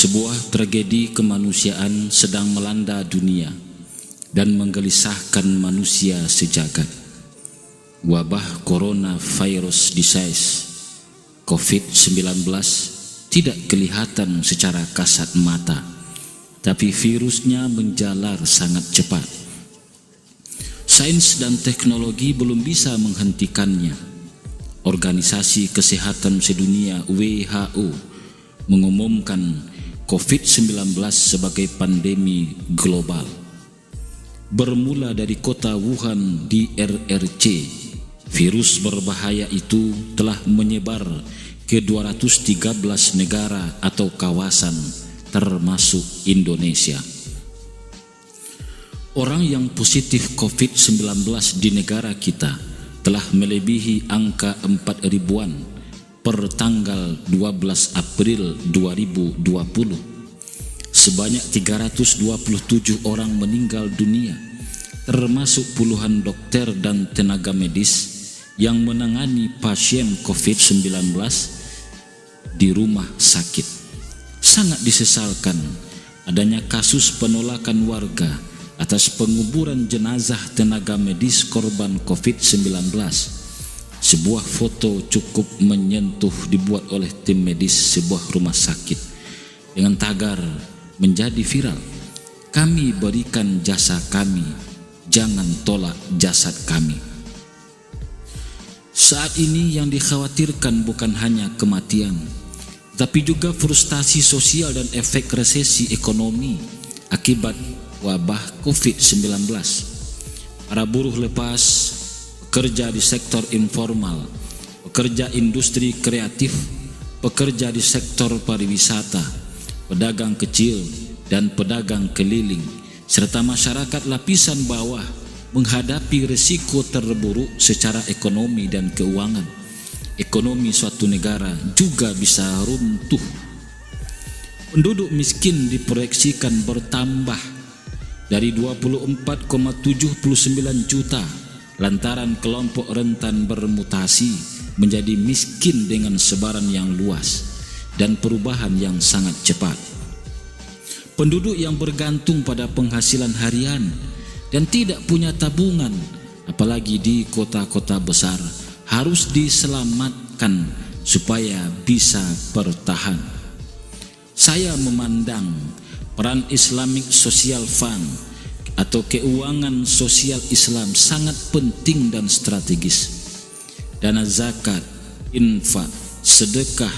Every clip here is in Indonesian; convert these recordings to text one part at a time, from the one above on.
Sebuah tragedi kemanusiaan sedang melanda dunia dan menggelisahkan manusia sejagat. Wabah coronavirus disease COVID-19 tidak kelihatan secara kasat mata, tapi virusnya menjalar sangat cepat. Sains dan teknologi belum bisa menghentikannya. Organisasi Kesehatan Sedunia WHO mengumumkan COVID-19 sebagai pandemi global. Bermula dari kota Wuhan di RRC, virus berbahaya itu telah menyebar ke 213 negara atau kawasan termasuk Indonesia. Orang yang positif COVID-19 di negara kita telah melebihi angka 4 ribuan per tanggal 12 April 2020. Sebanyak 327 orang meninggal dunia, termasuk puluhan dokter dan tenaga medis yang menangani pasien COVID-19 di rumah sakit. Sangat disesalkan adanya kasus penolakan warga atas penguburan jenazah tenaga medis korban COVID-19. Sebuah foto cukup menyentuh dibuat oleh tim medis sebuah rumah sakit dengan tagar menjadi viral. Kami berikan jasa kami, jangan tolak jasad kami. Saat ini yang dikhawatirkan bukan hanya kematian, tapi juga frustasi sosial dan efek resesi ekonomi akibat wabah COVID-19. Para buruh lepas, pekerja di sektor informal, pekerja industri kreatif, pekerja di sektor pariwisata, pedagang kecil dan pedagang keliling, serta masyarakat lapisan bawah menghadapi risiko terburuk secara ekonomi dan keuangan. Ekonomi suatu negara juga bisa runtuh. Penduduk miskin diproyeksikan bertambah dari 24,79 juta lantaran kelompok rentan bermutasi menjadi miskin dengan sebaran yang luas dan perubahan yang sangat cepat. Penduduk yang bergantung pada penghasilan harian dan tidak punya tabungan, apalagi di kota-kota besar, harus diselamatkan supaya bisa bertahan. Saya memandang peran Islamic Social Fund atau keuangan sosial Islam sangat penting dan strategis. Dana zakat, infak, sedekah,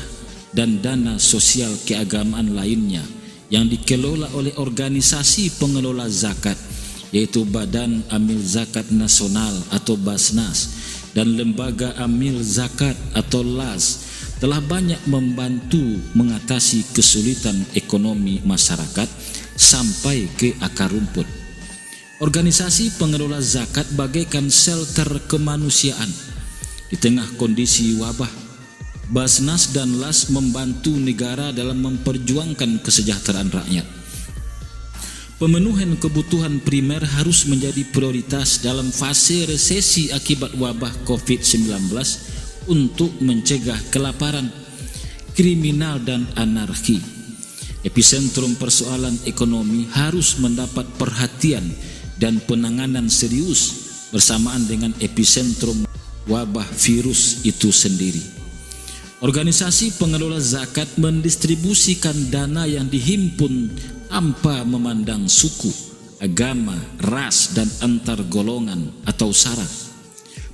dan dana sosial keagamaan lainnya yang dikelola oleh organisasi pengelola zakat, yaitu Badan Amil Zakat Nasional atau Basnas dan Lembaga Amil Zakat atau LAS, telah banyak membantu mengatasi kesulitan ekonomi masyarakat sampai ke akar rumput. Organisasi pengelola zakat bagaikan shelter kemanusiaan di tengah kondisi wabah. Basnas dan LAS membantu negara dalam memperjuangkan kesejahteraan rakyat. Pemenuhan kebutuhan primer harus menjadi prioritas dalam fase resesi akibat wabah COVID-19 untuk mencegah kelaparan, kriminal dan anarki. Epicentrum persoalan ekonomi harus mendapat perhatian dan penanganan serius bersamaan dengan epicentrum wabah virus itu sendiri. Organisasi pengelola zakat mendistribusikan dana yang dihimpun tanpa memandang suku, agama, ras dan antar golongan atau sara.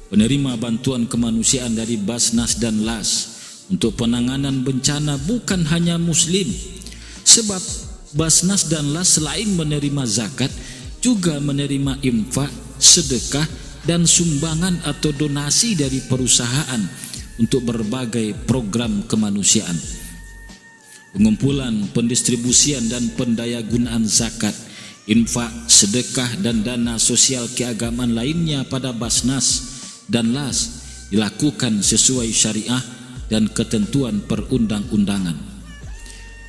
Penerima bantuan kemanusiaan dari Basnas dan LAS untuk penanganan bencana bukan hanya Muslim, sebab Basnas dan LAS selain menerima zakat juga menerima infak, sedekah dan sumbangan atau donasi dari perusahaan untuk berbagai program kemanusiaan. Pengumpulan, pendistribusian dan pendayagunaan zakat, infak, sedekah dan dana sosial keagamaan lainnya pada Basnas dan LAS dilakukan sesuai syariah dan ketentuan perundang-undangan.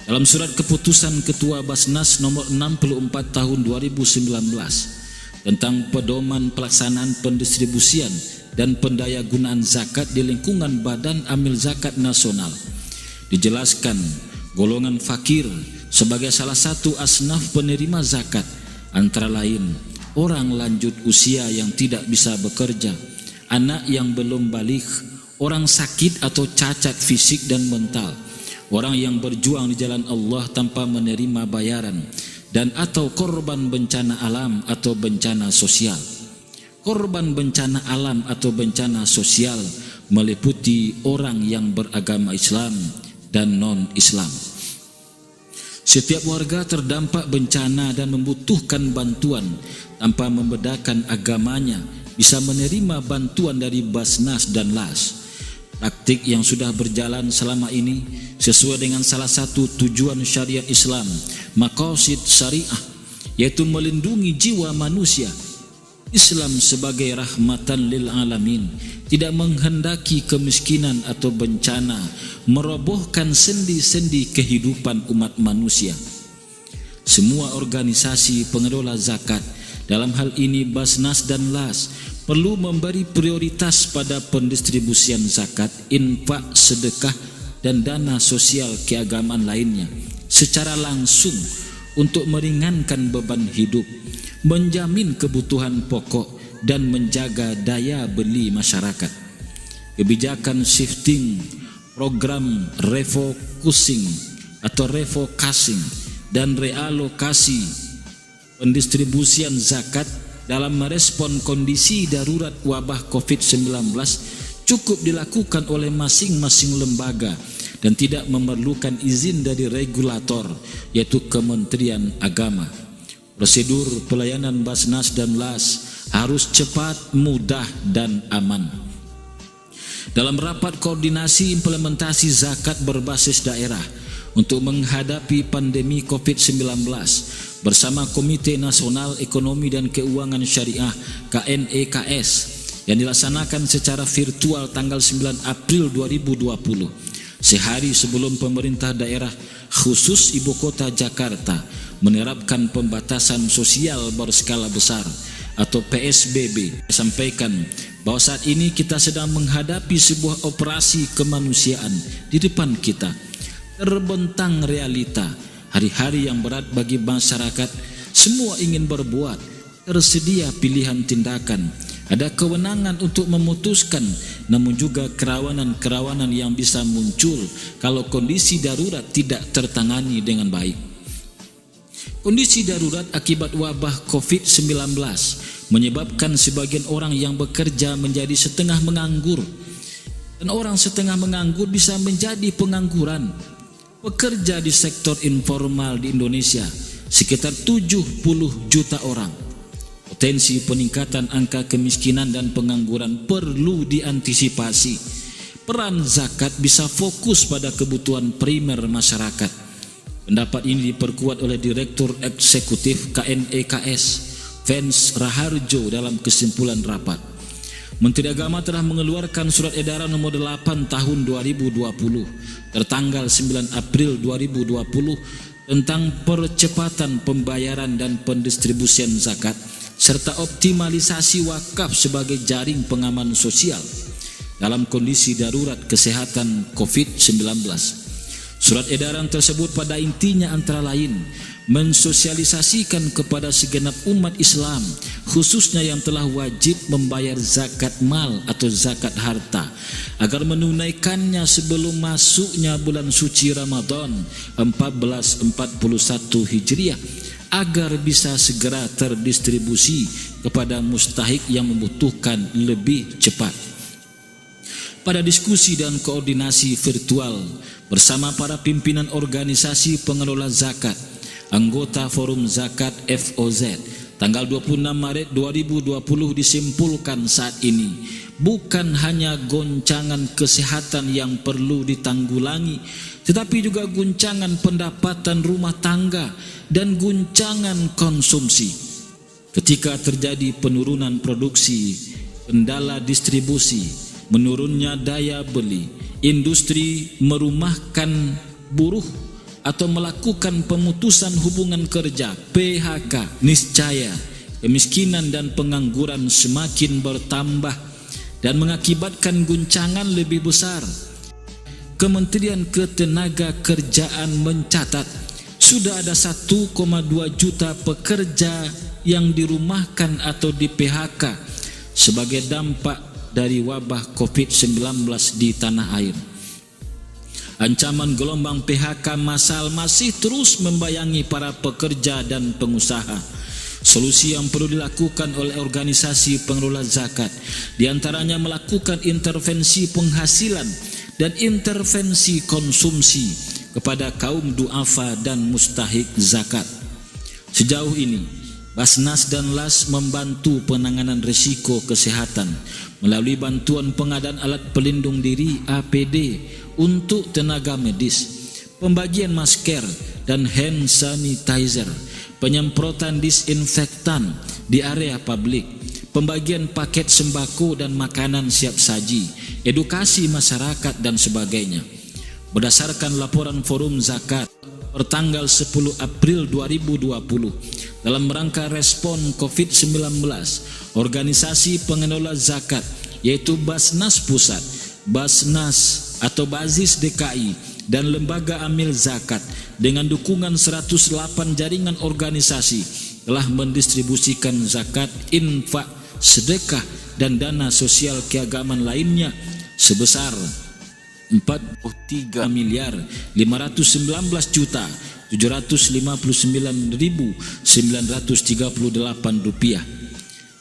Dalam surat keputusan Ketua Basnas nomor 64 tahun 2019 tentang pedoman pelaksanaan pendistribusian dan pendayagunaan zakat di lingkungan Badan Amil Zakat Nasional, dijelaskan golongan fakir sebagai salah satu asnaf penerima zakat, antara lain orang lanjut usia yang tidak bisa bekerja, anak yang belum baligh, orang sakit atau cacat fisik dan mental, orang yang berjuang di jalan Allah tanpa menerima bayaran, dan atau korban bencana alam atau bencana sosial. Korban bencana alam atau bencana sosial meliputi orang yang beragama Islam dan non-Islam. Setiap warga terdampak bencana dan membutuhkan bantuan tanpa membedakan agamanya bisa menerima bantuan dari Basnas dan LAS. Praktik yang sudah berjalan selama ini sesuai dengan salah satu tujuan syariat Islam, maqasid syariah, yaitu melindungi jiwa manusia. Islam sebagai rahmatan lil alamin tidak menghendaki kemiskinan atau bencana merobohkan sendi-sendi kehidupan umat manusia. Semua organisasi pengelola zakat, dalam hal ini Basnas dan LAS, perlu memberi prioritas pada pendistribusian zakat, infak, sedekah, dan dana sosial keagamaan lainnya secara langsung untuk meringankan beban hidup, menjamin kebutuhan pokok, dan menjaga daya beli masyarakat. Kebijakan shifting, program refocusing atau refocusing, dan realokasi pendistribusian zakat dalam merespon kondisi darurat wabah COVID-19 cukup dilakukan oleh masing-masing lembaga dan tidak memerlukan izin dari regulator, yaitu Kementerian Agama. Prosedur pelayanan Basnas dan LAS harus cepat, mudah, dan aman. Dalam rapat koordinasi implementasi zakat berbasis daerah untuk menghadapi pandemi COVID-19 bersama Komite Nasional Ekonomi dan Keuangan Syariah KNEKS yang dilaksanakan secara virtual tanggal 9 April 2020, sehari sebelum pemerintah daerah khusus Ibu Kota Jakarta menerapkan pembatasan sosial berskala besar atau PSBB, sampaikan bahwa saat ini kita sedang menghadapi sebuah operasi kemanusiaan di depan kita. Terbentang realita, hari-hari yang berat bagi masyarakat, semua ingin berbuat, tersedia pilihan tindakan, ada kewenangan untuk memutuskan, namun juga kerawanan-kerawanan yang bisa muncul kalau kondisi darurat tidak tertangani dengan baik. Kondisi darurat akibat wabah COVID-19 menyebabkan sebagian orang yang bekerja menjadi setengah menganggur, dan orang setengah menganggur bisa menjadi pengangguran. Pekerja di sektor informal di Indonesia sekitar 70 juta orang. Potensi peningkatan angka kemiskinan dan pengangguran perlu diantisipasi. Peran zakat bisa fokus pada kebutuhan primer masyarakat. Pendapat ini diperkuat oleh Direktur Eksekutif KNEKS, Vance Raharjo, dalam kesimpulan rapat. Menteri Agama telah mengeluarkan surat edaran nomor 8 tahun 2020 tertanggal 9 April 2020 tentang percepatan pembayaran dan pendistribusian zakat serta optimalisasi wakaf sebagai jaring pengaman sosial dalam kondisi darurat kesehatan COVID-19. Surat edaran tersebut pada intinya antara lain mensosialisasikan kepada segenap umat Islam, khususnya yang telah wajib membayar zakat mal atau zakat harta, agar menunaikannya sebelum masuknya bulan suci Ramadan 1441 Hijriah, agar bisa segera terdistribusi kepada mustahik yang membutuhkan lebih cepat. Pada diskusi dan koordinasi virtual bersama para pimpinan organisasi pengelola zakat, anggota Forum Zakat FOZ, tanggal 26 Maret 2020 disimpulkan saat ini bukan hanya goncangan kesehatan yang perlu ditanggulangi, tetapi juga guncangan pendapatan rumah tangga dan guncangan konsumsi. Ketika terjadi penurunan produksi, kendala distribusi, menurunnya daya beli, industri merumahkan buruh atau melakukan pemutusan hubungan kerja PHK, niscaya kemiskinan dan pengangguran semakin bertambah dan mengakibatkan guncangan lebih besar. Kementerian Ketenagakerjaan mencatat Sudah ada 1,2 juta pekerja yang dirumahkan atau di PHK sebagai dampak dari wabah COVID-19 di tanah air. Ancaman gelombang PHK massal masih terus membayangi para pekerja dan pengusaha. Solusi yang perlu dilakukan oleh organisasi pengelola zakat diantaranya melakukan intervensi penghasilan dan intervensi konsumsi kepada kaum duafa dan mustahik zakat. Sejauh ini, Basnas dan LAS membantu penanganan risiko kesehatan melalui bantuan pengadaan alat pelindung diri APD untuk tenaga medis, pembagian masker dan hand sanitizer, penyemprotan disinfektan di area publik, pembagian paket sembako dan makanan siap saji, edukasi masyarakat dan sebagainya. Berdasarkan laporan Forum Zakat pertanggal 10 April 2020 dalam rangka respon COVID-19, organisasi pengelola zakat yaitu Basnas Pusat, Basnas atau Bazis DKI dan Lembaga Amil Zakat dengan dukungan 108 jaringan organisasi telah mendistribusikan zakat, infak, sedekah dan dana sosial keagamaan lainnya sebesar 43.759.938 rupiah.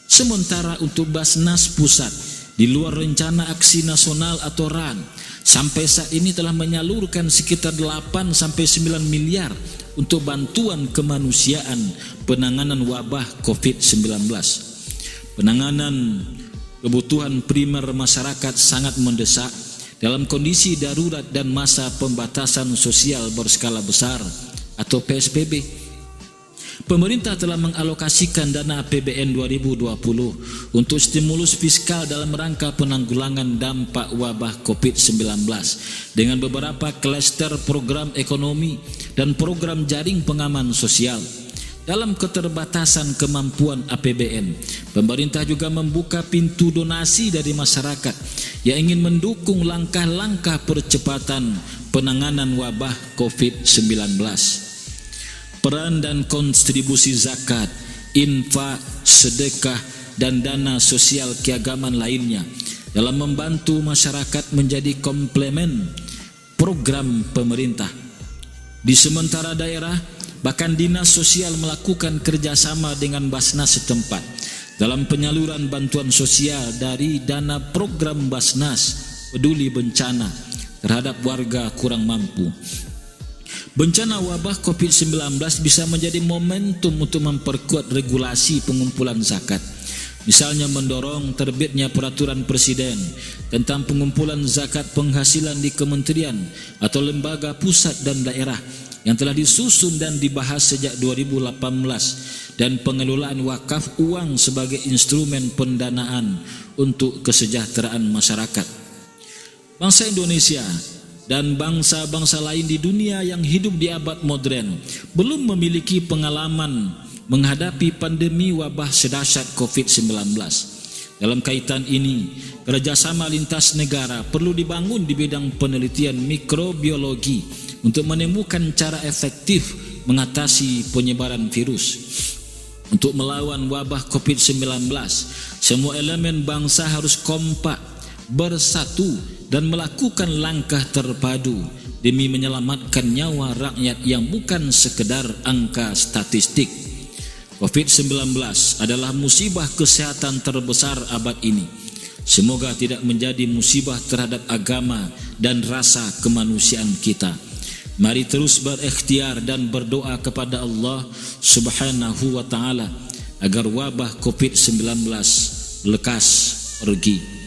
Sementara untuk Basnas Pusat, di luar rencana aksi nasional atau RAN, sampai saat ini telah menyalurkan sekitar 8-9 miliar untuk bantuan kemanusiaan penanganan wabah COVID-19. Penanganan kebutuhan primer masyarakat sangat mendesak dalam kondisi darurat dan masa pembatasan sosial berskala besar atau PSBB. Pemerintah telah mengalokasikan dana APBN 2020 untuk stimulus fiskal dalam rangka penanggulangan dampak wabah COVID-19 dengan beberapa klaster program ekonomi dan program jaring pengaman sosial. Dalam keterbatasan kemampuan APBN, pemerintah juga membuka pintu donasi dari masyarakat yang ingin mendukung langkah-langkah percepatan penanganan wabah COVID-19. Peran dan kontribusi zakat, infak, sedekah, dan dana sosial keagamaan lainnya dalam membantu masyarakat menjadi komplemen program pemerintah. Di sementara daerah, bahkan dinas sosial melakukan kerjasama dengan Basnas setempat dalam penyaluran bantuan sosial dari dana program Basnas Peduli Bencana terhadap warga kurang mampu. Bencana wabah COVID-19 bisa menjadi momentum untuk memperkuat regulasi pengumpulan zakat. Misalnya mendorong terbitnya peraturan presiden tentang pengumpulan zakat penghasilan di kementerian atau lembaga pusat dan daerah yang telah disusun dan dibahas sejak 2018 dan pengelolaan wakaf uang sebagai instrumen pendanaan untuk kesejahteraan masyarakat. Bangsa Indonesia dan bangsa-bangsa lain di dunia yang hidup di abad modern belum memiliki pengalaman menghadapi pandemi wabah sedahsyat COVID-19. Dalam kaitan ini, kerjasama lintas negara perlu dibangun di bidang penelitian mikrobiologi untuk menemukan cara efektif mengatasi penyebaran virus. Untuk melawan wabah COVID-19, semua elemen bangsa harus kompak, bersatu dan melakukan langkah terpadu demi menyelamatkan nyawa rakyat yang bukan sekedar angka statistik. COVID-19 adalah musibah kesehatan terbesar abad ini. Semoga tidak menjadi musibah terhadap agama dan rasa kemanusiaan kita. Mari terus berikhtiar dan berdoa kepada Allah Subhanahu wa taala agar wabah COVID-19 lekas pergi.